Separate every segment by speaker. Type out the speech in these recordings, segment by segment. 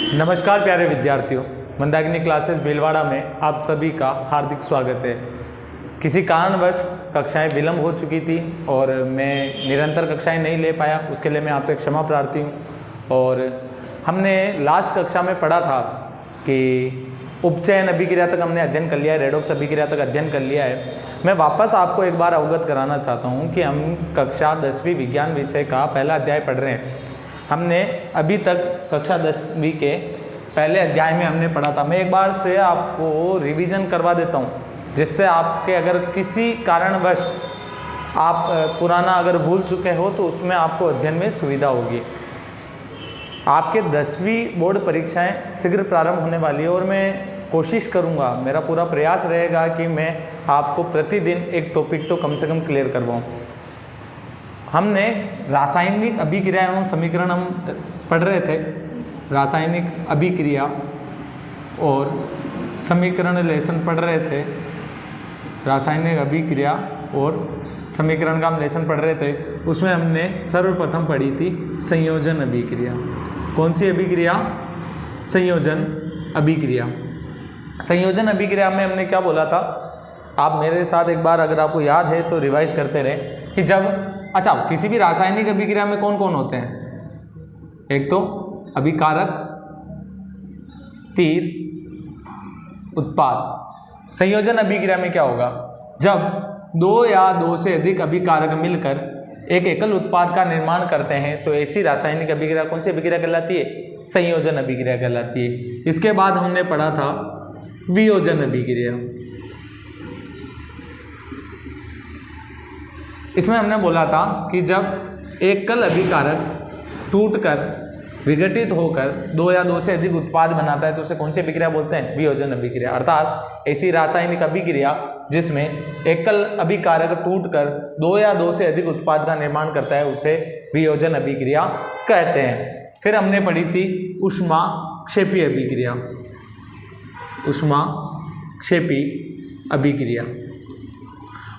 Speaker 1: नमस्कार प्यारे विद्यार्थियों, मंदाकिनी क्लासेस भीलवाड़ा में आप सभी का हार्दिक स्वागत है। किसी कारणवश कक्षाएं विलंब हो चुकी थी और मैं निरंतर कक्षाएं नहीं ले पाया, उसके लिए मैं आपसे क्षमा प्रार्थी हूं। और हमने लास्ट कक्षा में पढ़ा था कि उपचयन अभिक्रिया तक हमने अध्ययन कर लिया है, रेडॉक्स अभिक्रिया तक अध्ययन कर लिया है। मैं वापस आपको एक बार अवगत कराना चाहता हूँ कि हम कक्षा 10वीं विज्ञान विषय का पहला अध्याय पढ़ रहे हैं। हमने अभी तक कक्षा 10वीं के पहले अध्याय में हमने पढ़ा था। मैं एक बार से आपको रिवीजन करवा देता हूँ, जिससे आपके अगर किसी कारणवश आप पुराना अगर भूल चुके हो तो उसमें आपको अध्ययन में सुविधा होगी। आपके 10वीं बोर्ड परीक्षाएं शीघ्र प्रारंभ होने वाली है और मैं कोशिश करूँगा, मेरा पूरा प्रयास रहेगा कि मैं आपको प्रतिदिन एक टॉपिक तो कम से कम क्लियर करवाऊँ। हमने रासायनिक अभिक्रिया एवं समीकरण हम पढ़ रहे थे। रासायनिक अभिक्रिया और समीकरण लेसन पढ़ रहे थे। रासायनिक अभिक्रिया और समीकरण का हम लेसन पढ़ रहे थे। उसमें हमने सर्वप्रथम पढ़ी थी संयोजन अभिक्रिया। कौन सी अभिक्रिया? संयोजन अभिक्रिया। संयोजन अभिक्रिया में हमने क्या बोला था? आप मेरे साथ एक बार अगर आपको याद है तो रिवाइज करते रहे कि जब किसी भी रासायनिक अभिक्रिया में कौन कौन होते हैं? एक तो अभिकारक, तीर, उत्पाद। संयोजन अभिक्रिया में क्या होगा? जब दो या दो से अधिक अभिकारक मिलकर एक एकल उत्पाद का निर्माण करते हैं तो ऐसी रासायनिक अभिक्रिया कौन सी अभिक्रिया कहलाती है? संयोजन अभिक्रिया कहलाती है। इसके बाद हमने पढ़ा था वियोजन अभिक्रिया। इसमें हमने बोला था कि जब एकल अभिकारक टूटकर विघटित होकर दो या दो से अधिक उत्पाद बनाता है तो उसे कौन सी अभिक्रिया बोलते हैं? वियोजन अभिक्रिया। अर्थात ऐसी रासायनिक अभिक्रिया जिसमें एकल अभिकारक टूटकर दो या दो से अधिक उत्पाद का निर्माण करता है उसे वियोजन अभिक्रिया कहते हैं। फिर हमने पढ़ी थी ऊष्माक्षेपी अभिक्रिया। ऊष्माक्षेपी अभिक्रिया।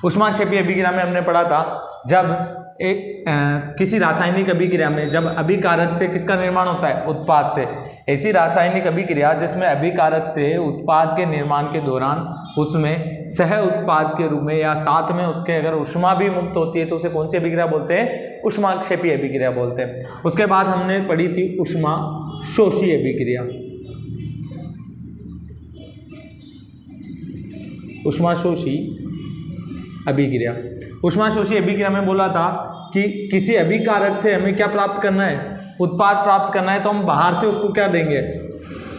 Speaker 1: ऊष्माक्षेपी अभिक्रिया में हमने पढ़ा था जब किसी रासायनिक अभिक्रिया में जब अभिकारक से किसका निर्माण होता है? उत्पाद से। ऐसी रासायनिक अभिक्रिया जिसमें अभिकारक से उत्पाद के निर्माण के दौरान उसमें सह उत्पाद के रूप में या साथ में उसके अगर ऊष्मा भी मुक्त होती है तो उसे कौन सी अभिक्रिया बोलते हैं? ऊष्माक्षेपी अभिक्रिया बोलते हैं। उसके बाद हमने पढ़ी थी ऊष्माशोषी अभिक्रिया। ऊष्माशोषी अभिक्रिया। ऊष्माशोषी अभिक्रिया में बोला था कि किसी अभिकारक से हमें क्या प्राप्त करना है? उत्पाद प्राप्त करना है तो हम बाहर से उसको क्या देंगे?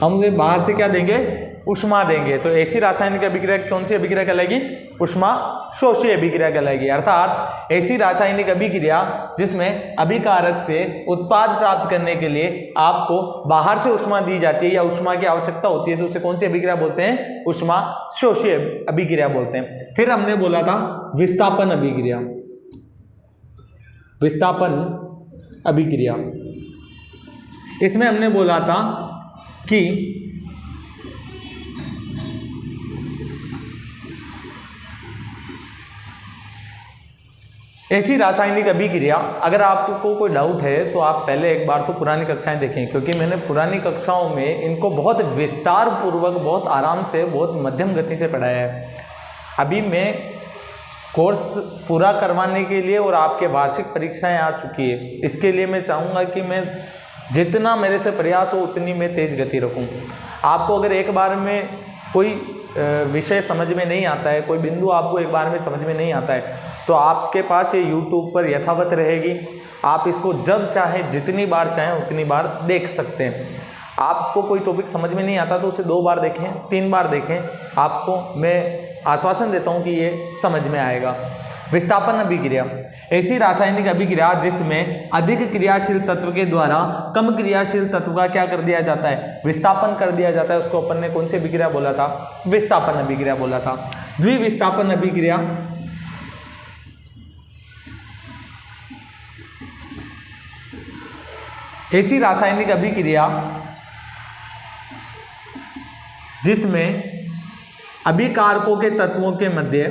Speaker 1: हम उसे बाहर से क्या देंगे? ऊष्मा देंगे। तो ऐसी रासायनिक अभिक्रिया कौन सी अभिक्रिया कहलाएगी? ऊष्माशोषी अभिक्रिया कहलाएगी। अर्थात ऐसी रासायनिक अभिक्रिया जिसमें अभिकारक से उत्पाद प्राप्त करने के लिए आपको बाहर से ऊष्मा दी जाती है या ऊष्मा की आवश्यकता होती है तो उसे कौन सी अभिक्रिया बोलते हैं? ऊष्माशोषी अभिक्रिया बोलते हैं। फिर हमने बोला था विस्थापन अभिक्रिया। विस्थापन अभिक्रिया। इसमें हमने बोला था कि ऐसी रासायनिक अभिक्रिया, अगर आपको कोई डाउट है तो आप पहले एक बार तो पुरानी कक्षाएं देखें, क्योंकि मैंने पुरानी कक्षाओं में इनको बहुत विस्तार पूर्वक, बहुत आराम से, बहुत मध्यम गति से पढ़ाया है। अभी मैं कोर्स पूरा करवाने के लिए और आपके वार्षिक परीक्षाएं आ चुकी है, इसके लिए मैं चाहूँगा कि मैं जितना मेरे से प्रयास हो उतनी मैं तेज़ गति रखूँ। आपको अगर एक बार में कोई विषय समझ में नहीं आता है, कोई बिंदु आपको एक बार में समझ में नहीं आता है तो आपके पास ये YouTube पर यथावत रहेगी। आप इसको जब चाहें, जितनी बार चाहें उतनी बार देख सकते हैं। आपको कोई टॉपिक समझ में नहीं आता तो उसे 2 बार देखें, 3 बार देखें, आपको मैं आश्वासन देता हूं कि ये समझ में आएगा। विस्थापन अभिक्रिया। ऐसी रासायनिक अभिक्रिया जिसमें अधिक क्रियाशील तत्व के द्वारा कम क्रियाशील तत्व का क्या कर दिया जाता है? विस्थापन कर दिया जाता है। उसको अपन ने कौन सी अभिक्रिया बोला था? विस्थापन अभिक्रिया बोला था। द्विविस्थापन अभिक्रिया। ऐसी रासायनिक अभिक्रिया जिसमें अभिकारकों के तत्वों के मध्य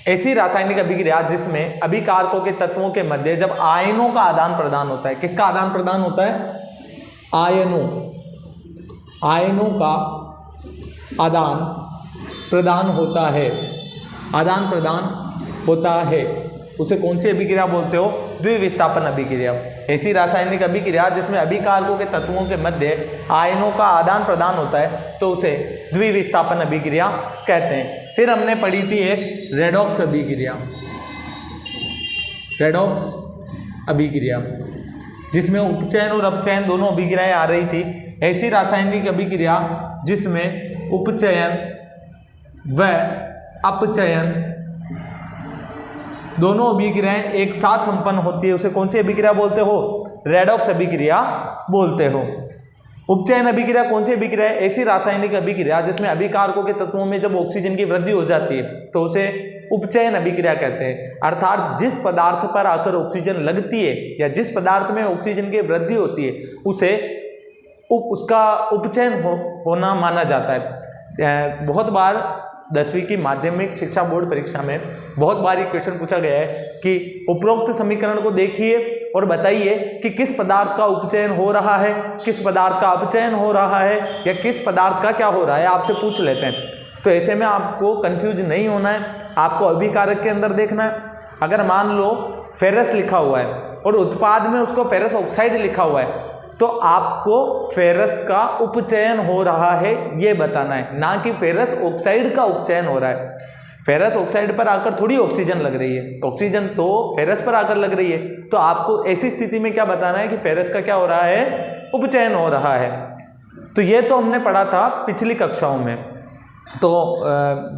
Speaker 1: ऐसी रासायनिक अभिक्रिया जिसमें अभिकारकों के तत्वों के मध्य जब आयनों का आदान प्रदान होता है। किसका आदान प्रदान होता है? आयनों का आदान प्रदान होता है, आदान प्रदान होता है, उसे कौन सी अभिक्रिया बोलते हो? द्विविस्थापन अभिक्रिया। ऐसी रासायनिक अभिक्रिया जिसमें अभिकारकों के तत्वों के मध्य आयनों का आदान प्रदान होता है तो उसे द्विविस्थापन अभिक्रिया कहते हैं। फिर हमने पढ़ी थी एक रेडॉक्स अभिक्रिया, रेडॉक्स अभिक्रिया जिसमें उपचयन और अपचयन दोनों अभिक्रियाएं आ रही थी। ऐसी रासायनिक अभिक्रिया जिसमें उपचयन व अपचयन दोनों अभिक्रियाएं एक साथ संपन्न होती है उसे कौन सी अभिक्रिया बोलते हो? रेडॉक्स अभिक्रिया बोलते हो। उपचयन अभिक्रिया कौन सी अभिक्रिया है? ऐसी रासायनिक अभिक्रिया जिसमें अभिकारकों के तत्वों में जब ऑक्सीजन की वृद्धि हो जाती है तो उसे उपचयन अभिक्रिया कहते हैं। अर्थात जिस पदार्थ पर आकर ऑक्सीजन लगती है या जिस पदार्थ में ऑक्सीजन की वृद्धि होती है उसे उसका उपचयन होना माना जाता है। बहुत बार 10वीं की माध्यमिक शिक्षा बोर्ड परीक्षा में बहुत बार ये क्वेश्चन पूछा गया है कि उपरोक्त समीकरण को देखिए और बताइए कि किस पदार्थ का उपचयन हो रहा है, किस पदार्थ का अपचयन हो रहा है या किस पदार्थ का क्या हो रहा है, आपसे पूछ लेते हैं। तो ऐसे में आपको कंफ्यूज नहीं होना है, आपको अभिकारक के अंदर देखना है। अगर मान लो फेरस लिखा हुआ है और उत्पाद में उसको फेरस ऑक्साइड लिखा हुआ है तो आपको फेरस का उपचयन हो रहा है ये बताना है, ना कि फेरस ऑक्साइड का उपचयन हो रहा है। फेरस ऑक्साइड पर आकर थोड़ी ऑक्सीजन लग रही है, ऑक्सीजन तो फेरस पर आकर लग रही है। तो आपको ऐसी स्थिति में क्या बताना है कि फेरस का क्या हो रहा है? उपचयन हो रहा है। तो ये तो हमने पढ़ा था पिछली कक्षाओं में। तो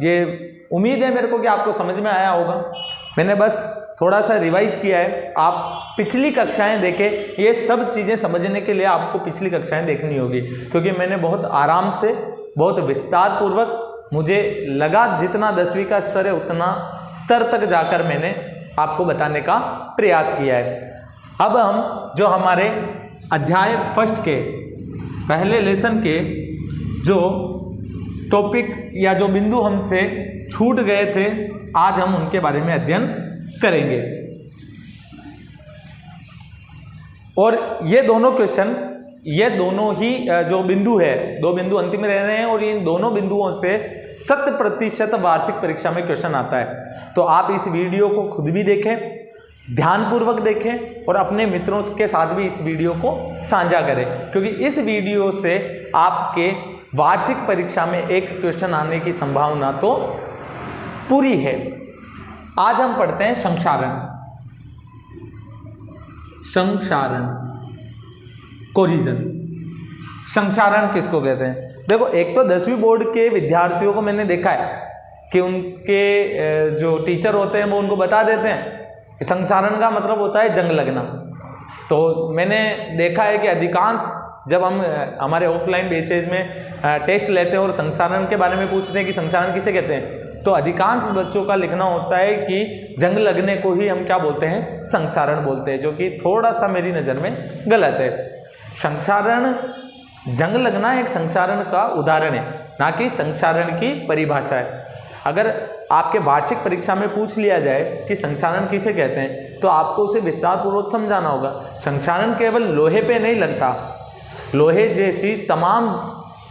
Speaker 1: ये उम्मीद है मेरे को कि आपको समझ में आया होगा। मैंने बस थोड़ा सा रिवाइज किया है। आप पिछली कक्षाएं देखें, ये सब चीज़ें समझने के लिए आपको पिछली कक्षाएं देखनी होगी, क्योंकि मैंने बहुत आराम से, बहुत विस्तार पूर्वक, मुझे लगा जितना 10वीं का स्तर है उतना स्तर तक जाकर मैंने आपको बताने का प्रयास किया है। अब हम जो हमारे अध्याय फर्स्ट के पहले लेसन के जो टॉपिक या जो बिंदु हमसे छूट गए थे, आज हम उनके बारे में अध्ययन करेंगे। और ये दोनों क्वेश्चन, ये दोनों ही जो बिंदु है, 2 बिंदु अंतिम में रह रहे हैं और इन दोनों बिंदुओं से 100% वार्षिक परीक्षा में क्वेश्चन आता है। तो आप इस वीडियो को खुद भी देखें, ध्यानपूर्वक देखें और अपने मित्रों के साथ भी इस वीडियो को साझा करें, क्योंकि इस वीडियो से आपके वार्षिक परीक्षा में एक क्वेश्चन आने की संभावना तो पूरी है। आज हम पढ़ते हैं संक्षारण। संक्षारण, कोरिजन। संक्षारण किसको कहते हैं? देखो, एक तो 10वीं बोर्ड के विद्यार्थियों को मैंने देखा है कि उनके जो टीचर होते हैं वो उनको बता देते हैं कि संक्षारण का मतलब होता है जंग लगना। तो मैंने देखा है कि अधिकांश जब हम हमारे ऑफलाइन बैचेज में टेस्ट लेते हैं और संक्षारण के बारे में पूछते हैं कि संक्षारण किसे कहते हैं, तो अधिकांश बच्चों का लिखना होता है कि जंग लगने को ही हम क्या बोलते हैं? संक्षारण बोलते हैं, जो कि थोड़ा सा मेरी नज़र में गलत है। संक्षारण, जंग लगना एक संक्षारण का उदाहरण है, ना कि संक्षारण की परिभाषा है। अगर आपके वार्षिक परीक्षा में पूछ लिया जाए कि संक्षारण किसे कहते हैं तो आपको उसे विस्तार पूर्वक समझाना होगा। संक्षारण केवल लोहे पे नहीं लगता, लोहे जैसी तमाम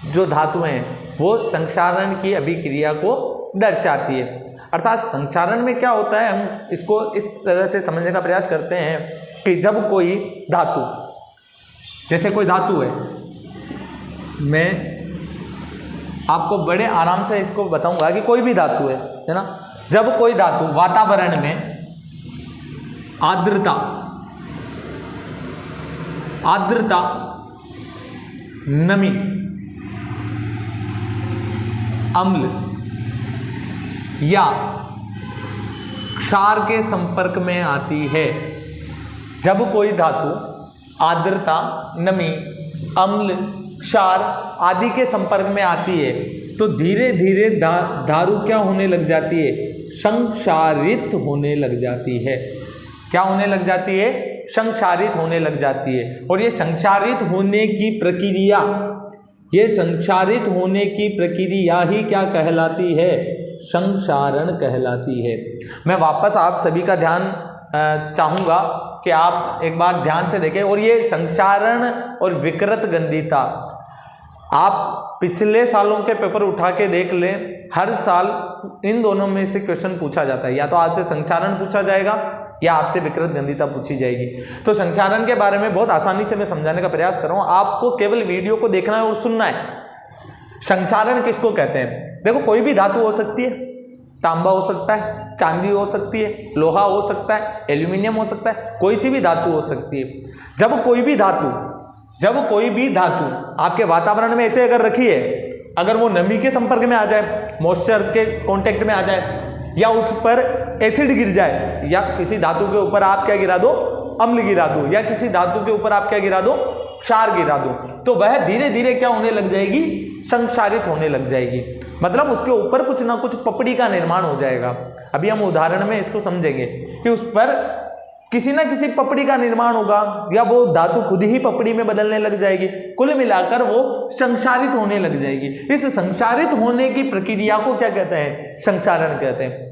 Speaker 1: जो धातुएं हैं वो संक्षारण की अभिक्रिया को दर्शाती है। अर्थात संक्षारण में क्या होता है, हम इसको इस तरह से समझने का प्रयास करते हैं कि जब कोई धातु, जैसे कोई धातु है, मैं आपको बड़े आराम से इसको बताऊंगा कि कोई भी धातु है ना, जब कोई धातु वातावरण में आर्द्रता, नमी, अम्ल या क्षार के संपर्क में आती है, जब कोई धातु आर्द्रता, नमी, अम्ल, क्षार आदि के संपर्क में आती है तो धीरे धीरे धातु क्या होने लग जाती है? संक्षारित होने लग जाती है। क्या होने लग जाती है? संक्षारित होने लग जाती है। और ये संक्षारित होने की प्रक्रिया, ये संक्षारित होने की प्रक्रिया ही क्या कहलाती है? संक्षारण कहलाती है। मैं वापस आप सभी का ध्यान चाहूँगा कि आप एक बार ध्यान से देखें। और ये संक्षारण और विकृत गंधिता, आप पिछले सालों के पेपर उठा के देख लें, हर साल इन दोनों में से क्वेश्चन पूछा जाता है। या तो आपसे संक्षारण पूछा जाएगा या आपसे विकृत गंधिता पूछी जाएगी। तो संक्षारण के बारे में बहुत आसानी से मैं समझाने का प्रयास कर रहा हूँ, आपको केवल वीडियो को देखना है और सुनना है। संक्षारण किसको कहते हैं? देखो, कोई भी धातु हो सकती है, तांबा हो सकता है, चांदी हो सकती है, लोहा हो सकता है, एल्यूमिनियम हो सकता है, कोई सी भी धातु हो सकती है। जब कोई भी धातु आपके वातावरण में ऐसे अगर रखी है, अगर वो नमी के संपर्क में आ जाए, मॉइस्चर के कांटेक्ट में आ जाए, या उस पर एसिड गिर जाए, या किसी धातु के ऊपर आप क्या गिरा दो, अम्ल गिरा दो, या किसी धातु के ऊपर आप क्या गिरा दो, क्षार गिरा दो, तो वह धीरे धीरे क्या होने लग जाएगी, संक्षारित होने लग जाएगी। मतलब उसके ऊपर कुछ ना कुछ पपड़ी का निर्माण हो जाएगा। अभी हम उदाहरण में इसको समझेंगे कि उस पर किसी ना किसी पपड़ी का निर्माण होगा, या वो धातु खुद ही पपड़ी में बदलने लग जाएगी। कुल मिलाकर वो संक्षारित होने लग जाएगी। इस संक्षारित होने की प्रक्रिया को क्या कहते हैं? संक्षारण कहते हैं।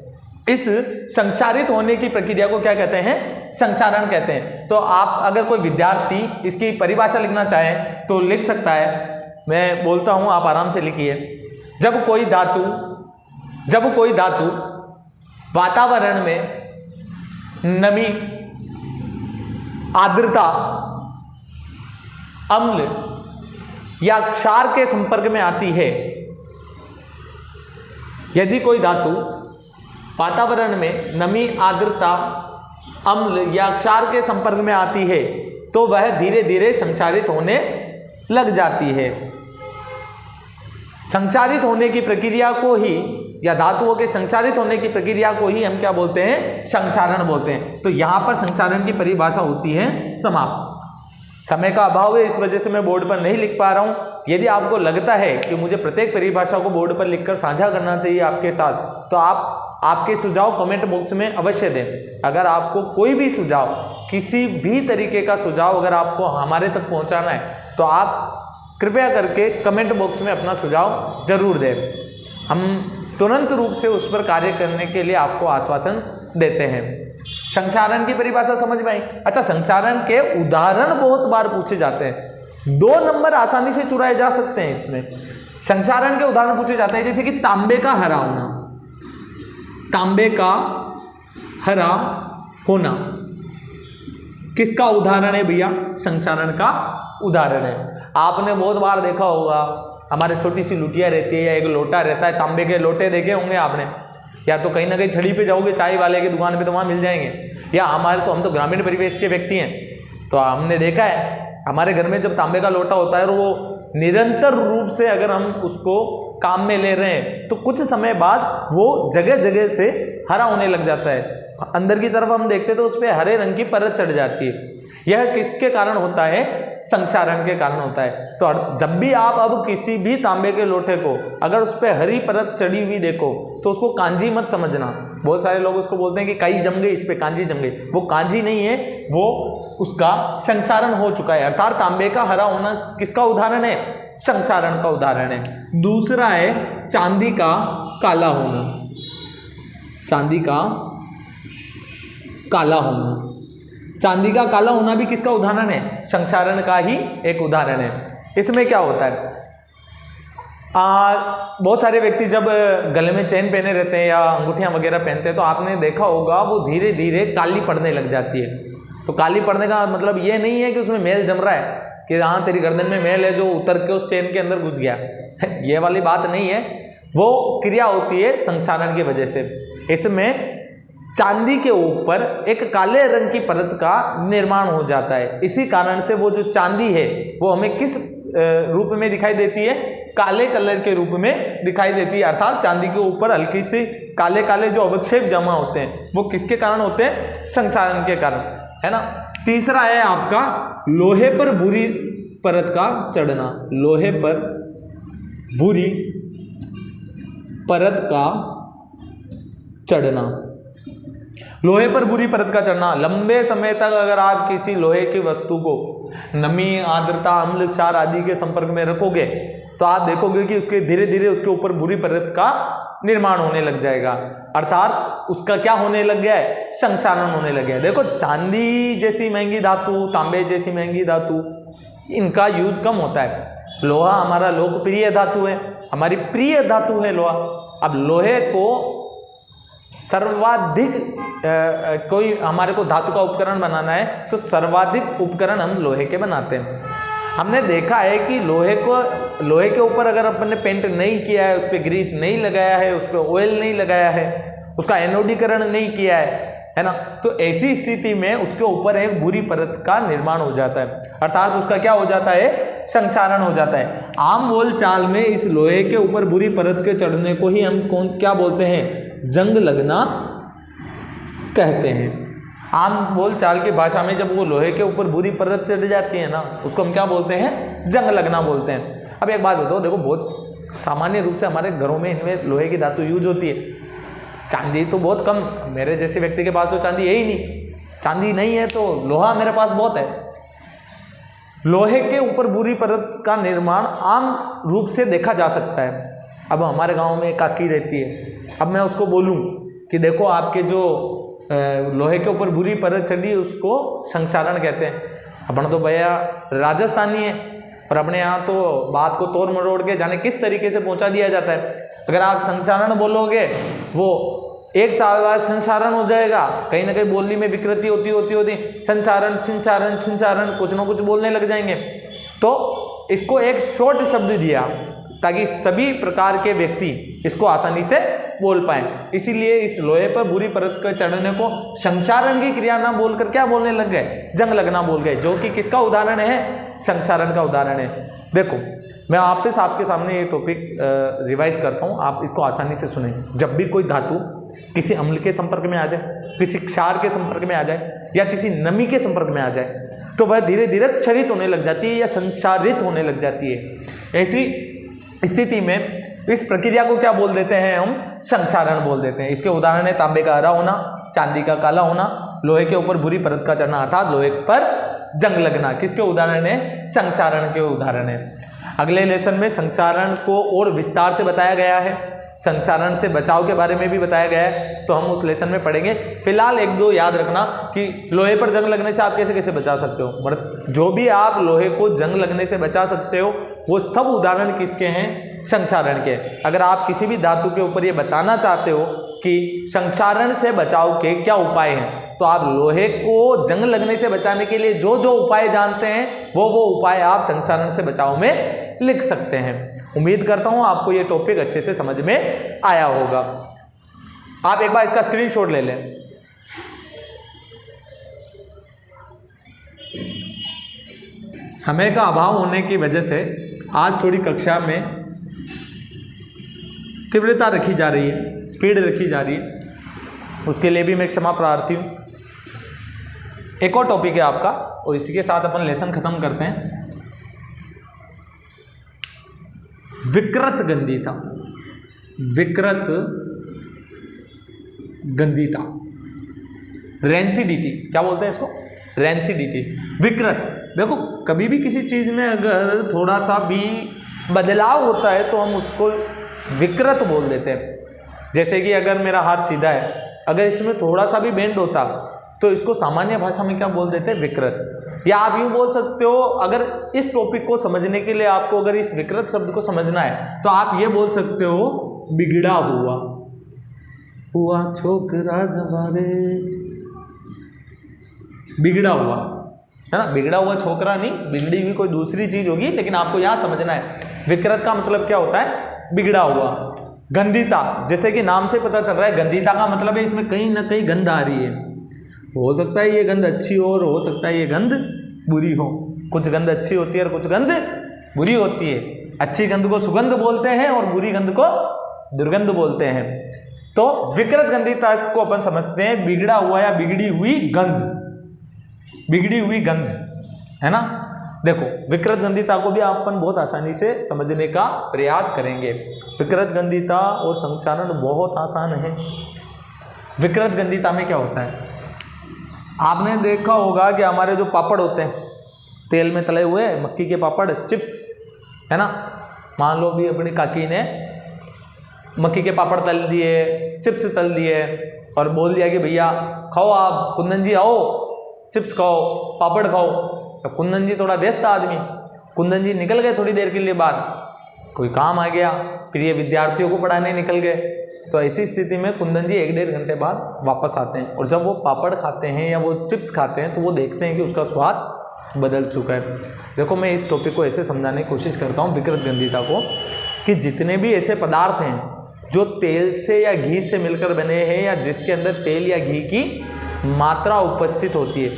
Speaker 1: इस संक्षारित होने की प्रक्रिया को क्या कहते हैं? संक्षारण कहते हैं। तो आप अगर कोई विद्यार्थी इसकी परिभाषा लिखना चाहे तो लिख सकता है, मैं बोलता हूं, आप आराम से लिखिए। जब कोई धातु वातावरण में नमी, आर्द्रता, अम्ल या क्षार के संपर्क में आती है, यदि कोई धातु वातावरण में नमी, आर्द्रता, अम्ल या क्षार के संपर्क में आती है, तो वह धीरे धीरे संक्षारित होने लग जाती है। संक्षारित होने की प्रक्रिया को ही, या धातुओं के संक्षारित होने की प्रक्रिया को ही हम क्या बोलते हैं? संक्षारण बोलते हैं। तो यहां पर संक्षारण की परिभाषा होती है समाप्त। समय का अभाव है, इस वजह से मैं बोर्ड पर नहीं लिख पा रहा हूं। यदि आपको लगता है कि मुझे प्रत्येक परिभाषा को बोर्ड पर लिखकर साझा करना चाहिए आपके साथ, तो आपके सुझाव कमेंट बॉक्स में अवश्य दें। अगर आपको कोई भी सुझाव, किसी भी तरीके का सुझाव अगर आपको हमारे तक पहुंचाना है, तो आप कृपया करके कमेंट बॉक्स में अपना सुझाव जरूर दें। हम तुरंत रूप से उस पर कार्य करने के लिए आपको आश्वासन देते हैं। संक्षारण की परिभाषा समझ में आई? अच्छा, संक्षारण के उदाहरण बहुत बार पूछे जाते हैं। 2 नंबर आसानी से चुराए जा सकते हैं इसमें। संक्षारण के उदाहरण पूछे जाते हैं, जैसे कि तांबे का हरा होना। तांबे का हरा होना किसका उदाहरण है भैया? संक्षारण का उदाहरण है। आपने बहुत बार देखा होगा, हमारे छोटी सी लुटिया रहती है या एक लोटा रहता है, तांबे के लोटे देखे होंगे आपने, या तो कहीं ना कहीं थड़ी पे जाओगे चाय वाले की दुकान पे तो वहाँ मिल जाएंगे। या हम तो ग्रामीण परिवेश के व्यक्ति हैं, तो हमने देखा है हमारे घर में जब तांबे का लोटा होता है और वो निरंतर रूप से अगर हम उसको काम में ले रहे हैं, तो कुछ समय बाद वो जगह जगह से हरा होने लग जाता है। अंदर की तरफ हम देखते तो उस पर हरे रंग की परत चढ़ जाती है। यह किसके कारण होता है? संक्षारण के कारण होता है। तो जब भी आप अब किसी भी तांबे के लोटे को अगर उस पर हरी परत चढ़ी हुई देखो, तो उसको कांजी मत समझना। बहुत सारे लोग उसको बोलते हैं कि काई जम गई, इस पे कांजी जम गई। वो कांजी नहीं है, वो उसका संक्षारण हो चुका है। अर्थात तांबे का हरा होना किसका उदाहरण है? संक्षारण का उदाहरण है। दूसरा है चांदी का काला होना। चांदी का काला होना, चांदी का काला होना भी किसका उदाहरण है? संक्षारण का ही एक उदाहरण है। इसमें क्या होता है, बहुत सारे व्यक्ति जब गले में चेन पहने रहते हैं या अंगूठियां वगैरह पहनते हैं, तो आपने देखा होगा वो धीरे धीरे काली पड़ने लग जाती है। तो काली पड़ने का मतलब ये नहीं है कि उसमें मैल जम रहा है, कि हाँ तेरी गर्दन में मैल है जो उतर के उस चेन के अंदर घुस गया ये वाली बात नहीं है। वो क्रिया होती है संक्षारण की वजह से। इसमें चांदी के ऊपर एक काले रंग की परत का निर्माण हो जाता है। इसी कारण से वो जो चांदी है वो हमें किस रूप में दिखाई देती है? काले कलर के रूप में दिखाई देती है। अर्थात चांदी के ऊपर हल्की सी काले काले जो अवक्षेप जमा होते हैं वो किसके कारण होते हैं? संक्षारण के कारण, है ना। तीसरा है आपका लोहे पर भूरी परत का चढ़ना। लोहे पर भूरी परत का चढ़ना। लोहे पर बुरी परत का चढ़ना, लंबे समय तक अगर आप किसी लोहे की वस्तु को नमी, आर्द्रता, अम्ल, क्षार आदि के संपर्क में रखोगे तो आप देखोगे कि उसके धीरे धीरे उसके ऊपर बुरी परत का निर्माण होने लग जाएगा, अर्थात उसका क्या होने लग गया है, संक्षारण होने लग गया है। देखो चांदी जैसी महंगी धातु, तांबे जैसी महंगी धातु, इनका यूज कम होता है। लोहा हमारा लोकप्रिय धातु है, हमारी प्रिय धातु है लोहा। अब लोहे को सर्वाधिक कोई हमारे को धातु का उपकरण बनाना है तो सर्वाधिक उपकरण हम लोहे के बनाते हैं। हमने देखा है कि लोहे के ऊपर अगर अपन ने पेंट नहीं किया है, उस पर ग्रीस नहीं लगाया है, उस पर ऑयल नहीं लगाया है, उसका एनोडीकरण नहीं किया है ना, तो ऐसी स्थिति में उसके ऊपर एक बुरी परत का निर्माण हो जाता है, अर्थात उसका क्या हो जाता है, संक्षारण हो जाता है। आम बोल चाल में इस लोहे के ऊपर बुरी परत के चढ़ने को ही हम क्या बोलते हैं, जंग लगना कहते हैं। आम बोल चाल की भाषा में जब वो लोहे के ऊपर बुरी परत चढ़ जाती है ना, उसको हम क्या बोलते हैं, जंग लगना बोलते हैं। अब एक बात बताओ, देखो बहुत सामान्य रूप से हमारे घरों में इनमें लोहे की धातु यूज होती है, चांदी तो बहुत कम, मेरे जैसे व्यक्ति के पास तो चांदी है ही नहीं, चांदी नहीं है तो लोहा मेरे पास बहुत है। लोहे के ऊपर बुरी परत का निर्माण आम रूप से देखा जा सकता है। अब हमारे गांव में काकी रहती है, अब मैं उसको बोलूं कि देखो आपके जो लोहे के ऊपर बुरी परत चढ़ी उसको संक्षारण कहते हैं। अपन तो भैया राजस्थानी है और अपने यहाँ तो बात को तोड़ मरोड़ के जाने किस तरीके से पहुंचा दिया जाता है। अगर आप संक्षारण बोलोगे वो एक साल बाद संक्षारण हो जाएगा, कहीं ना कहीं बोलने में विकृति होती संचारण, छिंचारण, छुंचारण, कुछ ना कुछ बोलने लग जाएंगे। तो इसको एक शॉर्ट शब्द दिया ताकि सभी प्रकार के व्यक्ति इसको आसानी से बोल पाए, इसीलिए इस लोहे पर बुरी परत के चढ़ने को संक्षारण की क्रिया ना बोलकर क्या बोलने लग गए, जंग लगना बोल गए, जो कि किसका उदाहरण है, संक्षारण का उदाहरण है। देखो मैं वापस आपके सामने ये टॉपिक रिवाइज करता हूँ, आप इसको आसानी से सुनें। जब भी कोई धातु किसी अम्ल के संपर्क में आ जाए, किसी क्षार के संपर्क में आ जाए या किसी नमी के संपर्क में आ जाए तो वह धीरे धीरे क्षरित होने लग जाती है या संक्षारित होने लग जाती है। ऐसी स्थिति में इस प्रक्रिया को क्या बोल देते हैं, हम संक्षारण बोल देते हैं। इसके उदाहरण है तांबे का हरा होना, चांदी का काला होना, लोहे के ऊपर बुरी परत का चढ़ना अर्थात लोहे पर जंग लगना। किसके उदाहरण है, संक्षारण के उदाहरण है। अगले लेसन में संक्षारण को और विस्तार से बताया गया है, संक्षारण से बचाव के बारे में भी बताया गया है, तो हम उस लेसन में पढ़ेंगे। फिलहाल एक दो याद रखना कि लोहे पर जंग लगने से आप कैसे कैसे बचा सकते हो, मतलब जो भी आप लोहे को जंग लगने से बचा सकते हो वो सब उदाहरण किसके हैं, संक्षारण के। अगर आप किसी भी धातु के ऊपर ये बताना चाहते हो कि संक्षारण से बचाव के क्या उपाय हैं, तो आप लोहे को जंग लगने से बचाने के लिए जो जो उपाय जानते हैं वो उपाय आप संक्षारण से बचाव में लिख सकते हैं। उम्मीद करता हूं आपको ये टॉपिक अच्छे से समझ में आया होगा। आप एक बार इसका स्क्रीनशॉट ले लें। समय का अभाव होने की वजह से आज थोड़ी कक्षा में तीव्रता रखी जा रही है, स्पीड रखी जा रही है, उसके लिए भी मैं क्षमा प्रार्थी हूँ। एक और टॉपिक है आपका और इसी के साथ अपन लेसन खत्म करते हैं। विकृत गंधीता, विकृत गंधीता, रेंसिडिटी, क्या बोलते हैं इसको, रेंसिडिटी, विकृत। देखो कभी भी किसी चीज में अगर थोड़ा सा भी बदलाव होता है तो हम उसको विकृत बोल देते हैं। जैसे कि अगर मेरा हाथ सीधा है, अगर इसमें थोड़ा सा भी बेंड होता तो इसको सामान्य भाषा में क्या बोल देते हैं, विकृत। या आप यूँ बोल सकते हो, अगर इस टॉपिक को समझने के लिए आपको अगर इस विकृत शब्द को समझना है तो आप ये बोल सकते हो, बिगड़ा हुआ, हुआ छोकरा जवारे, बिगड़ा हुआ है ना, बिगड़ा हुआ छोकरा नहीं, बिगड़ी हुई कोई दूसरी चीज होगी, लेकिन आपको यहाँ समझना है विकृत का मतलब क्या होता है, बिगड़ा हुआ। गंधीता, जैसे कि नाम से पता चल रहा है, गंधीता का मतलब है इसमें कहीं ना कहीं गंध आ रही है। हो सकता है ये गंध अच्छी हो और हो सकता है ये गंध बुरी हो। कुछ गंध अच्छी होती है और कुछ गंध बुरी होती है। अच्छी गंध को सुगंध बोलते हैं और बुरी गंध को दुर्गंध बोलते हैं। तो विकृत गंधीता को अपन समझते हैं बिगड़ा हुआ या बिगड़ी हुई गंध, बिगड़ी हुई गंध, है ना। देखो विकृत गंधीता को भी अपन बहुत आसानी से समझने का प्रयास करेंगे। विकृत गंधीता और संक्षारण बहुत आसान है। विकृत गंधिता में क्या होता है, आपने देखा होगा कि हमारे जो पापड़ होते हैं तेल में तले हुए, मक्की के पापड़, चिप्स, है ना। मान लो भी अपनी काकी ने मक्की के पापड़ तल दिए, चिप्स तल दिए और बोल दिया कि भैया खाओ आप, कुंदन जी आओ चिप्स खाओ, पापड़ खाओ। तो कुंदन जी थोड़ा व्यस्त आदमी, कुंदन जी निकल गए थोड़ी देर के लिए बाहर, कोई काम आ गया, फिर ये विद्यार्थियों को पढ़ाने निकल गए। तो ऐसी स्थिति में कुंदन जी 1-1.5 घंटे बाद वापस आते हैं और जब वो पापड़ खाते हैं या वो चिप्स खाते हैं तो वो देखते हैं कि उसका स्वाद बदल चुका है। देखो मैं इस टॉपिक को ऐसे समझाने की कोशिश करता हूँ विकृत गंधिता को, कि जितने भी ऐसे पदार्थ हैं जो तेल से या घी से मिलकर बने हैं या जिसके अंदर तेल या घी की मात्रा उपस्थित होती है,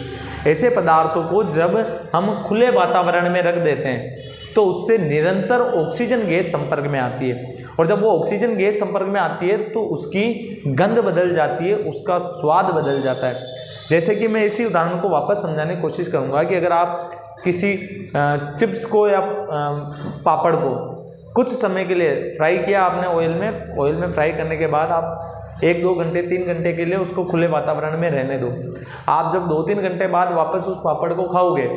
Speaker 1: ऐसे पदार्थों को जब हम खुले वातावरण में रख देते हैं तो उससे निरंतर ऑक्सीजन गैस संपर्क में आती है और जब वो ऑक्सीजन गैस संपर्क में आती है तो उसकी गंध बदल जाती है, उसका स्वाद बदल जाता है। जैसे कि मैं इसी उदाहरण को वापस समझाने की कोशिश करूंगा कि अगर आप किसी चिप्स को या पापड़ को कुछ समय के लिए फ्राई किया आपने ऑयल में फ्राई करने के बाद आप 1-2 घंटे 3 घंटे के लिए उसको खुले वातावरण में रहने दो। आप जब 2-3 घंटे बाद वापस उस पापड़ को खाओगे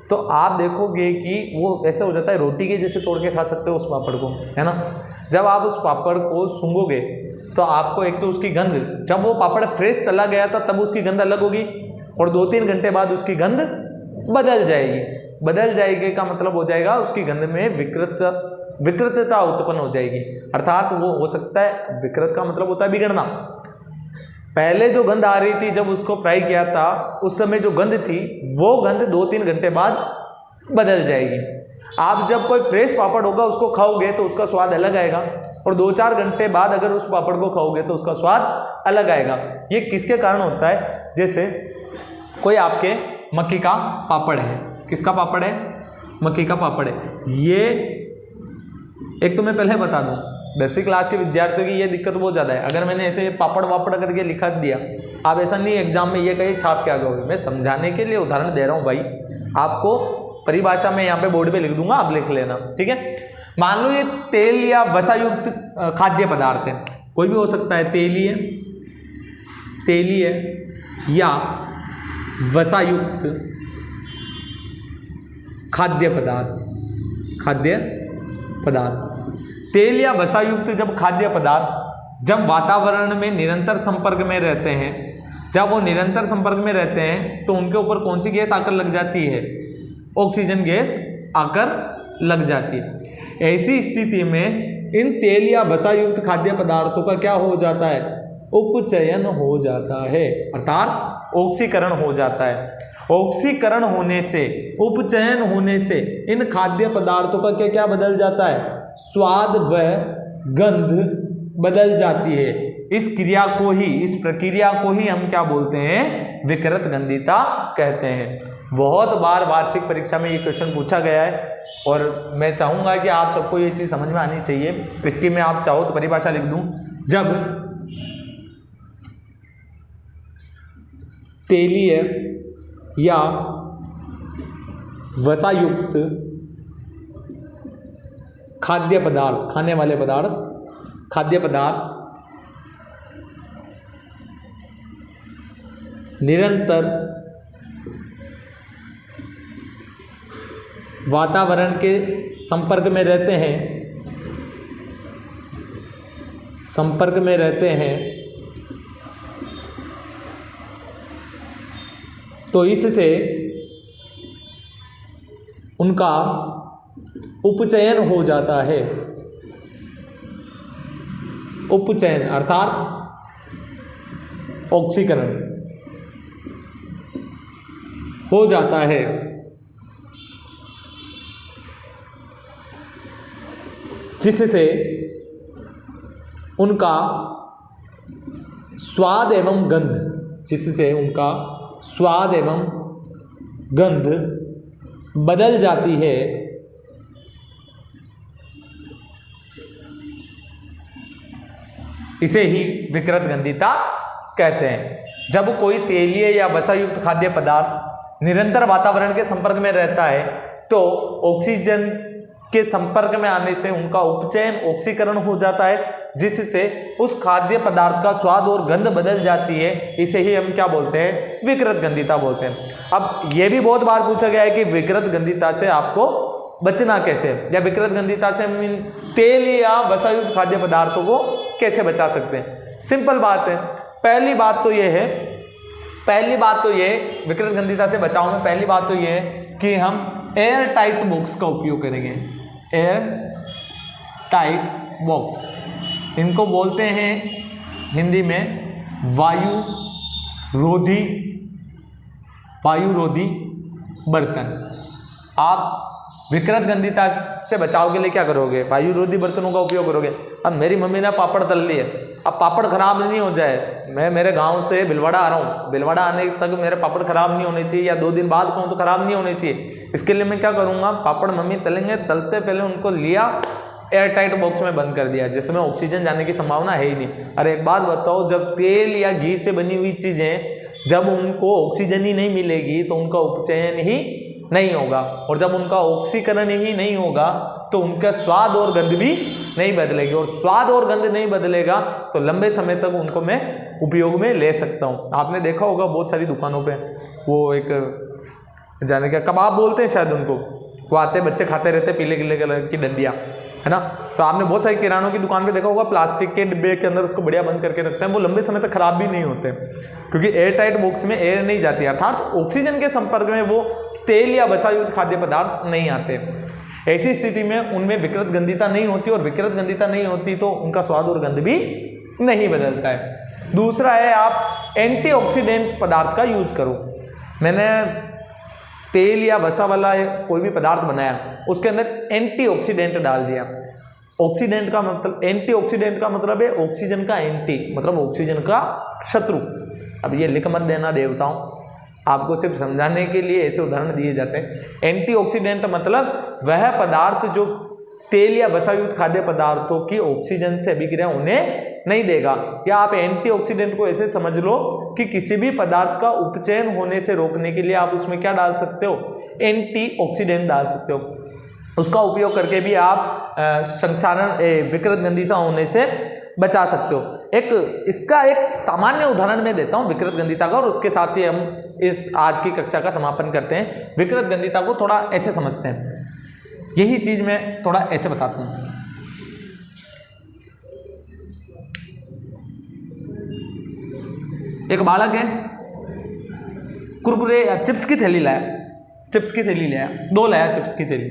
Speaker 1: तो आप देखोगे कि वो ऐसे हो जाता है, रोटी के जैसे तोड़ के खा सकते हो उस पापड़ को, है ना। जब आप उस पापड़ को सूंघोगे तो आपको एक तो उसकी गंध, जब वो पापड़ फ्रेश तला गया था तब उसकी गंध अलग होगी और 2-3 घंटे बाद उसकी गंध बदल जाएगी। बदल जाएगी का मतलब हो जाएगा उसकी गंध में विकृतता उत्पन्न हो जाएगी, अर्थात वो हो सकता है, विकृत का मतलब होता है बिगड़ना। पहले जो गंध आ रही थी जब उसको फ्राई किया था उस समय जो गंध थी वो गंध 2-3 घंटे बाद बदल जाएगी। आप जब कोई फ्रेश पापड़ होगा उसको खाओगे तो उसका स्वाद अलग आएगा और 2-4 घंटे बाद अगर उस पापड़ को खाओगे तो उसका स्वाद अलग आएगा। ये किसके कारण होता है, जैसे कोई आपके मक्की का पापड़ है, किसका पापड़ है, मक्की का पापड़ है। ये एक तो मैं पहले बता दूं 10वीं क्लास के विद्यार्थियों की ये दिक्कत बहुत ज़्यादा है। अगर मैंने ऐसे पापड़ वापड़ करके लिखा दिया, आप ऐसा नहीं एग्जाम में ये कहीं छाप के आ जाओगे। मैं समझाने के लिए उदाहरण दे रहा हूँ भाई, आपको परिभाषा में यहाँ पे बोर्ड पे लिख दूंगा, आप लिख लेना, ठीक है। मान लो ये तेल या वसायुक्त खाद्य पदार्थ है, कोई भी हो सकता है, तेलीय या वसायुक्त खाद्य पदार्थ। तेल या वसायुक्त जब खाद्य पदार्थ जब वातावरण में निरंतर संपर्क में रहते हैं, जब वो निरंतर संपर्क में रहते हैं तो उनके ऊपर कौन सी गैस आकर लग जाती है, ऑक्सीजन गैस आकर लग जाती है। ऐसी स्थिति में इन तेल या वसायुक्त खाद्य पदार्थों का क्या हो जाता है, उपचयन हो जाता है, अर्थात ऑक्सीकरण हो जाता है। ऑक्सीकरण होने से, उपचयन होने से इन खाद्य पदार्थों का क्या क्या बदल जाता है, स्वाद व गंध बदल जाती है। इस क्रिया को ही, इस प्रक्रिया को ही हम क्या बोलते हैं, विकृत गंधिता कहते हैं। बहुत बार वार्षिक परीक्षा में ये क्वेश्चन पूछा गया है और मैं चाहूँगा कि आप सबको ये चीज़ समझ में आनी चाहिए। इसकी मैं आप चाहो तो परिभाषा लिख दूँ, जब तेलीय या वसायुक्त खाद्य पदार्थ, खाने वाले पदार्थ, खाद्य पदार्थ निरंतर वातावरण के संपर्क में रहते हैं, तो इससे उनका उपचयन हो जाता है। उपचयन अर्थात ऑक्सीकरण हो जाता है, जिससे उनका स्वाद एवं गंध बदल जाती है। इसे ही विकृत गंधिता कहते हैं। जब कोई तेलीय या वसायुक्त खाद्य पदार्थ निरंतर वातावरण के संपर्क में रहता है तो ऑक्सीजन के संपर्क में आने से उनका उपचयन, ऑक्सीकरण हो जाता है, जिससे उस खाद्य पदार्थ का स्वाद और गंध बदल जाती है। इसे ही हम क्या बोलते हैं? विकृत गंधिता बोलते हैं। अब ये भी बहुत बार पूछा गया है कि विकृत गंधिता से आपको बचना कैसे, या विकृत गंधिता से हम तेल या वसायुक्त खाद्य पदार्थों को कैसे बचा सकते हैं। सिंपल बात है। पहली बात तो ये विकृत गंधिता से बचाव में पहली बात तो ये है कि हम एयर टाइट बॉक्स का उपयोग करेंगे। एयर टाइट बॉक्स, इनको बोलते हैं हिंदी में वायु रोधी बर्तन। आप विकृत गंधिता से बचाव के लिए क्या करोगे? वायु रोधी बर्तनों का उपयोग करोगे। अब मेरी मम्मी ने पापड़ तल लिए, अब पापड़ खराब नहीं हो जाए, मैं मेरे गांव से भिलवाड़ा आ रहा हूँ, भिलवाड़ा आने तक मेरे पापड़ खराब नहीं होने चाहिए, या 2 दिन बाद कहूँ तो खराब नहीं होने चाहिए। इसके लिए मैं क्या करूँगा? पापड़ मम्मी तलेंगे, तलते पहले उनको लिया, एयर टाइट बॉक्स में बंद कर दिया, जिसमें ऑक्सीजन जाने की संभावना है ही नहीं। अरे एक बात बताओ, जब तेल या घी से बनी हुई चीज़ें, जब उनको ऑक्सीजन ही नहीं मिलेगी तो उनका उपचयन ही नहीं होगा, और जब उनका ऑक्सीकरण ही नहीं होगा तो उनका स्वाद और गंध भी नहीं बदलेगी, और स्वाद और गंध नहीं बदलेगा तो लंबे समय तक उनको मैं उपयोग में ले सकता हूँ। आपने देखा होगा बहुत सारी दुकानों पे वो एक जाने क्या कबाब बोलते हैं शायद उनको, वो आते बच्चे खाते रहते पीले पीले कलर की डंडियाँ, है ना। तो आपने बहुत सारी किरानों की दुकान पे देखा होगा, प्लास्टिक के डिब्बे के अंदर उसको बढ़िया बंद करके रखते हैं, वो लंबे समय तक खराब भी नहीं होते, क्योंकि एयर टाइट बॉक्स में एयर नहीं जाती, अर्थात ऑक्सीजन के संपर्क में वो तेल या वसायुक्त खाद्य पदार्थ नहीं आते। ऐसी स्थिति में उनमें विकृत गंधिता नहीं होती, और विकृत गंधिता नहीं होती तो उनका स्वाद और गंध भी नहीं बदलता है। दूसरा है, आप एंटीऑक्सीडेंट पदार्थ का यूज करो। मैंने तेल या वसा वाला कोई भी पदार्थ बनाया, उसके अंदर एंटीऑक्सीडेंट डाल दिया। ऑक्सीडेंट का मतलब, एंटीऑक्सीडेंट का मतलब है ऑक्सीजन का एंटी, मतलब ऑक्सीजन का शत्रु। अब ये लिख मत देना देवताओं, आपको सिर्फ समझाने के लिए ऐसे उदाहरण दिए जाते हैं। एंटीऑक्सीडेंट मतलब वह पदार्थ जो तेल या वसायुक्त खाद्य पदार्थों की ऑक्सीजन से अभिक्रिया उन्हें नहीं देगा, या आप एंटीऑक्सीडेंट को ऐसे समझ लो कि किसी भी पदार्थ का उपचयन होने से रोकने के लिए आप उसमें क्या डाल सकते हो? एंटीऑक्सीडेंट डाल सकते हो। उसका उपयोग करके भी आप संक्षारण विकृत गंधिता होने से बचा सकते हो। इसका एक सामान्य उदाहरण मैं देता हूं विकृत गंधिता का, और उसके साथ ही हम इस आज की कक्षा का समापन करते हैं। विकृत गंधिता को थोड़ा ऐसे समझते हैं, यही चीज मैं थोड़ा ऐसे बताता हूं। एक बालक है, कुरकुरे या चिप्स की थैली लाया, चिप्स की थैली लाया, 2 लाया चिप्स की थैली।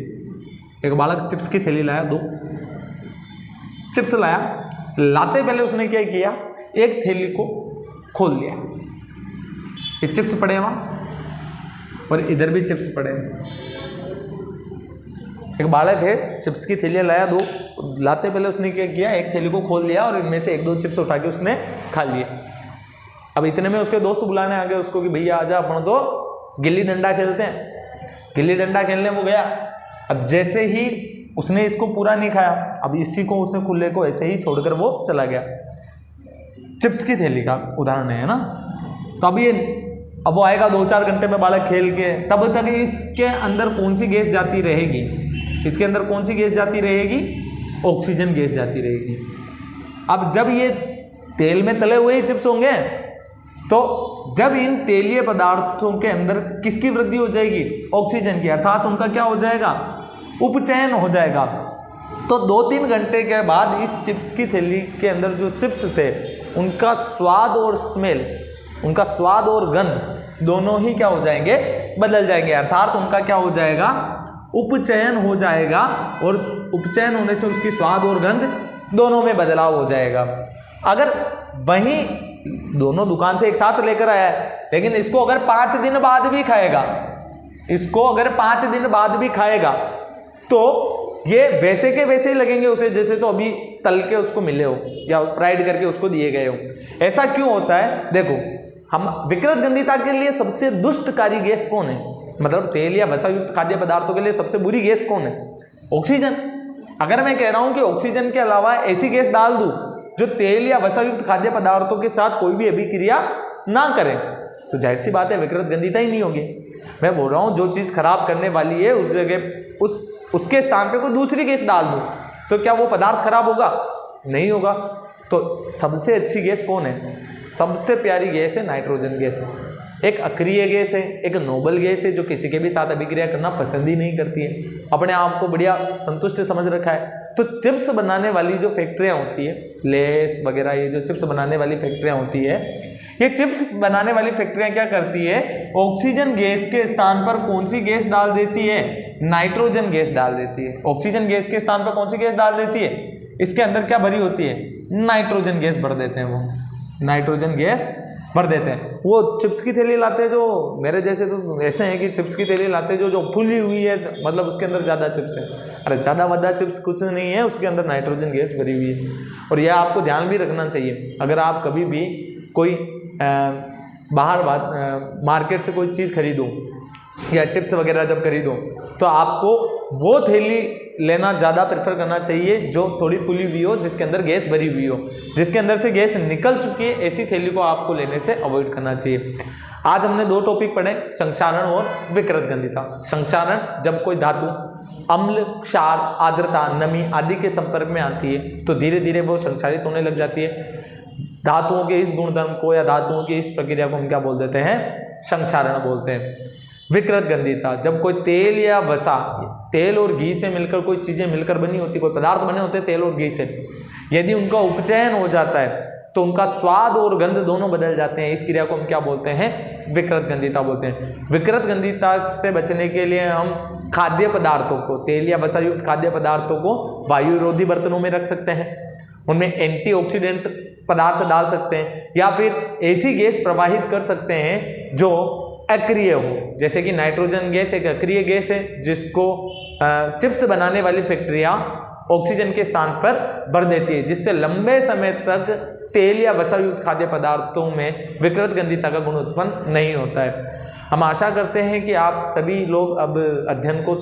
Speaker 1: एक बालक चिप्स की थैली लाया, 2 चिप्स लाया। लाते पहले उसने क्या किया? एक थैली को खोल लिया, ये चिप्स पड़े वहां और इधर भी चिप्स पड़े। एक बालक है, चिप्स की थैलियां लाया 2, लाते पहले उसने क्या किया? एक थैली को खोल लिया और इनमें से 1-2 चिप्स उठा के उसने खा लिए। अब इतने में उसके दोस्त बुलाने आ गए उसको कि भैया आजा, अपन तो गिल्ली डंडा खेलते हैं। गिल्ली डंडा खेलने वो गया। अब जैसे ही उसने इसको पूरा नहीं खाया, अब इसी को उसने खुले को ऐसे ही छोड़कर वो चला गया। चिप्स की थैली का उदाहरण है ना। तो अब वो आएगा 2-4 घंटे में बालक खेल के, तब तक इसके अंदर कौन सी गैस जाती रहेगी? इसके अंदर कौन सी गैस जाती रहेगी? ऑक्सीजन गैस जाती रहेगी। अब जब ये तेल में तले हुए चिप्स होंगे, तो जब इन तेलीय पदार्थों के अंदर किसकी वृद्धि हो जाएगी? ऑक्सीजन की, अर्थात उनका क्या हो जाएगा? उपचयन हो जाएगा। तो 2-3 घंटे के बाद इस चिप्स की थैली के अंदर जो चिप्स थे, उनका स्वाद और स्मेल, उनका स्वाद और गंध दोनों ही क्या हो जाएंगे? बदल जाएंगे। अर्थात उनका क्या हो जाएगा? उपचयन हो जाएगा, और उपचयन होने से उसकी स्वाद और गंध दोनों में बदलाव हो जाएगा। अगर वहीं दोनों दुकान से एक साथ लेकर आया है, लेकिन इसको अगर 5 दिन बाद भी खाएगा, इसको अगर 5 दिन बाद भी खाएगा, तो ये वैसे के वैसे ही लगेंगे उसे जैसे तो अभी तल के उसको मिले हो या फ्राइड करके उसको दिए गए हो। ऐसा क्यों होता है? देखो, हम विकृत गंधिता के लिए सबसे दुष्टकारी गैस कौन है? मतलब तेल या वसायुक्त खाद्य पदार्थों के लिए सबसे बुरी गैस कौन है? ऑक्सीजन। अगर मैं कह रहा हूं कि ऑक्सीजन के अलावा ऐसी गैस डाल दूं जो तेल या वसायुक्त खाद्य पदार्थों के साथ कोई भी अभिक्रिया ना करे, तो जाहिर सी बात है विकृत गंधिता ही नहीं होगी। मैं बोल रहा हूं जो चीज खराब करने वाली है उस जगह, उस उसके स्थान पे कोई दूसरी गैस डाल दूं तो क्या वो पदार्थ खराब होगा? नहीं होगा। तो सबसे अच्छी गैस कौन है? सबसे प्यारी गैस है नाइट्रोजन गैस। एक अक्रिय गैस है, एक नोबल गैस है जो किसी के भी साथ अभिक्रिया करना पसंद ही नहीं करती है, अपने आप को बढ़िया संतुष्ट समझ रखा है। तो चिप्स बनाने वाली जो फैक्ट्रियाँ होती है, लेस वगैरह, ये जो चिप्स बनाने वाली फैक्ट्रियाँ होती है, ये चिप्स बनाने वाली फैक्ट्रियाँ क्या करती है? ऑक्सीजन गैस के स्थान पर कौन सी गैस डाल देती है? नाइट्रोजन गैस डाल देती है। ऑक्सीजन गैस के स्थान पर कौन सी गैस डाल देती है? इसके अंदर क्या भरी होती है? नाइट्रोजन गैस भर देते हैं, वो नाइट्रोजन गैस भर देते हैं। वो चिप्स की थैली लाते हैं, जो मेरे जैसे तो ऐसे हैं कि चिप्स की थैली लाते हैं जो फुली हुई है, मतलब उसके अंदर ज़्यादा चिप्स है। अरे ज़्यादा वादा चिप्स कुछ नहीं है, उसके अंदर नाइट्रोजन गैस भरी हुई है। और यह आपको ध्यान भी रखना चाहिए, अगर आप कभी भी कोई बाहर मार्केट से कोई चीज़ खरीदो या चिप्स वगैरह जब खरीदो तो आपको वो थैली लेना ज़्यादा प्रेफर करना चाहिए जो थोड़ी फुली हुई हो, जिसके अंदर गैस भरी हुई हो। जिसके अंदर से गैस निकल चुकी है, ऐसी थैली को आपको लेने से अवॉइड करना चाहिए। आज हमने 2 टॉपिक पढ़े, संक्षारण और विकृत गंधिता। संक्षारण, जब कोई धातु अम्ल, क्षार, आर्द्रता, नमी आदि के संपर्क में आती है तो धीरे धीरे वो संक्षारित होने लग जाती है। धातुओं के इस गुणधर्म को या धातुओं की इस प्रक्रिया को हम क्या बोल देते हैं? संक्षारण बोलते हैं। विकृत गंधिता, जब कोई तेल या वसा, तेल और घी से मिलकर कोई चीज़ें मिलकर बनी होती, कोई पदार्थ बने होते हैं तेल और घी से, यदि उनका उपचयन हो जाता है तो उनका स्वाद और गंध दोनों बदल जाते हैं। इस क्रिया को हम क्या बोलते हैं? विकृत गंधिता बोलते हैं। विकृत गंधिता से बचने के लिए हम खाद्य पदार्थों को, तेल या वसा युक्त खाद्य पदार्थों को वायुरोधी बर्तनों में रख सकते हैं, उनमें एंटीऑक्सीडेंट पदार्थ डाल सकते हैं, या फिर ऐसी गैस प्रवाहित कर सकते हैं जो अक्रिय हो। जैसे कि नाइट्रोजन गैस एक अक्रिय गैस है जिसको चिप्स बनाने वाली फैक्ट्रियाँ ऑक्सीजन के स्थान पर भर देती है, जिससे लंबे समय तक तेल या वसा युक्त खाद्य पदार्थों में विकृत गंधिता का गुण उत्पन्न नहीं होता है। हम आशा करते हैं कि आप सभी लोग अब अध्ययन को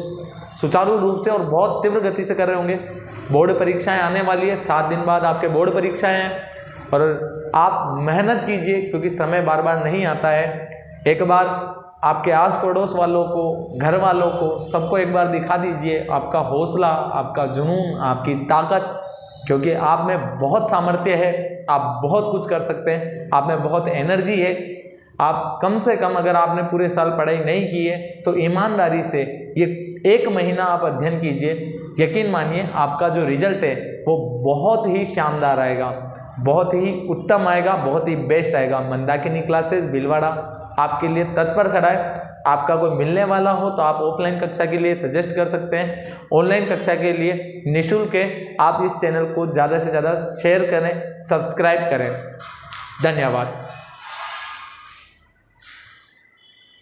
Speaker 1: सुचारू रूप से और बहुत तीव्र गति से कर रहे होंगे। बोर्ड परीक्षाएं आने वाली है, 7 दिन बाद आपके बोर्ड परीक्षाएं हैं, और आप मेहनत कीजिए क्योंकि समय बार बार नहीं आता है। एक बार आपके आस पड़ोस वालों को, घर वालों को, सबको एक बार दिखा दीजिए आपका हौसला, आपका जुनून, आपकी ताकत, क्योंकि आप में बहुत सामर्थ्य है, आप बहुत कुछ कर सकते हैं, आप में बहुत एनर्जी है। आप कम से कम अगर आपने पूरे साल पढ़ाई नहीं की है तो ईमानदारी से ये 1 महीना आप अध्ययन कीजिए। यकीन मानिए आपका जो रिजल्ट है वो बहुत ही शानदार आएगा, बहुत ही उत्तम आएगा, बहुत ही बेस्ट आएगा। मंदाकिनी क्लासेस भीलवाड़ा आपके लिए तत्पर खड़ा है। आपका कोई मिलने वाला हो तो आप ऑफलाइन कक्षा के लिए सजेस्ट कर सकते हैं। ऑनलाइन कक्षा के लिए निःशुल्क है। आप इस चैनल को ज़्यादा से ज़्यादा शेयर करें, सब्सक्राइब करें। धन्यवाद।